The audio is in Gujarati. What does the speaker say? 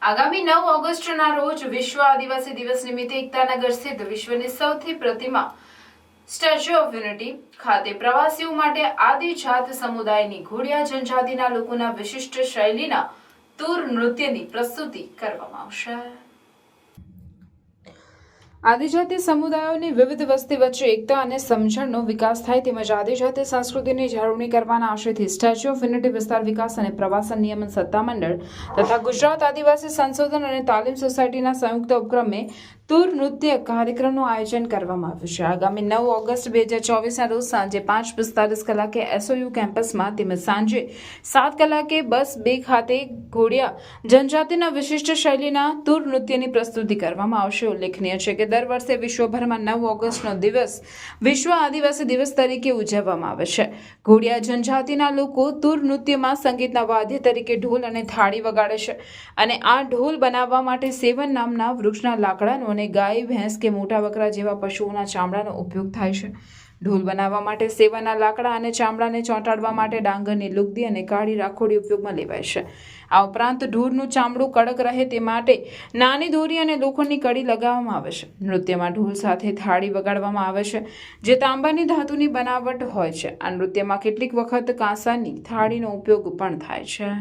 આગામી 9 ઓગસ્ટના રોજ વિશ્વ આદિવાસી દિવસ નિમિત્તે એકતાનગર સ્થિત વિશ્વની સૌથી પ્રતિમા સ્ટેચ્યુ ઓફ યુનિટી ખાતે પ્રવાસીઓ માટે આદિજાત સમુદાયની ઘોડિયા જનજાતિના લોકોના વિશિષ્ટ શૈલીના તૂર નૃત્યની પ્રસ્તુતિ કરવામાં આવશે। આદિજાતિ સમુદાયોની વિવિધ વસ્તી વચ્ચે એકતા અને સમજણનો વિકાસ થાય તેમજ આદિજાતિ સંસ્કૃતિની જાળવણી કરવાના આશયથી સ્ટેચ્યુ ઓફ યુનિટી વિસ્તાર વિકાસ અને પ્રવાસન નિયમન સત્તામંડળ તથા ગુજરાત આદિવાસી સંશોધન અને તાલીમ સોસાયટીના સંયુક્ત ઉપક્રમે તૂર નૃત્ય કાર્યક્રમનું આયોજન કરવામાં આવ્યું છે। આગામી 9 ઓગસ્ટ 2024ના રોજ સાંજે 5:45 કલાકે એસઓયુ કેમ્પસમાં તેમજ સાંજે 7 કલાકે બસ 2 ખાતે ઘોડિયા જનજાતિના વિશિષ્ટ શૈલીના તૂર નૃત્યની પ્રસ્તુતિ કરવામાં આવશે। ઉલ્લેખનીય છે કે દર વર્ષે વિશ્વભરમાં 9 ઓગસ્ટનો દિવસ વિશ્વ આદિવાસી દિવસ તરીકે ઉજવવામાં આવે છે। ઘોડિયા જનજાતિના લોકો તૂર નૃત્યમાં સંગીતના વાદ્ય તરીકે ઢોલ અને થાળી વગાડે છે અને આ ઢોલ બનાવવા માટે સેવન નામના વૃક્ષના લાકડાનો અને ગાય ભેંસ કે મોટા બકરા જેવા પશુઓના ચામડાનો ઉપયોગ થાય છે। ઢોલ બનાવવા માટે સેવનના લાકડા અને ચામડાને ચોંટાડવા માટે ડાંગરની લુગદી અને કાળી રાખોડી ઉપયોગમાં લેવાય છે। આ ઉપરાંત ઢોરનું ચામડું કડક રહે તે માટે નાની દોરી અને લોખંડની કડી લગાવવામાં આવે છે। નૃત્યમાં ઢોલ સાથે થાળી વગાડવામાં આવે છે જે તાંબાની ધાતુની બનાવટ હોય છે। આ નૃત્યમાં કેટલીક વખત કાંસાની થાળીનો ઉપયોગ પણ થાય છે।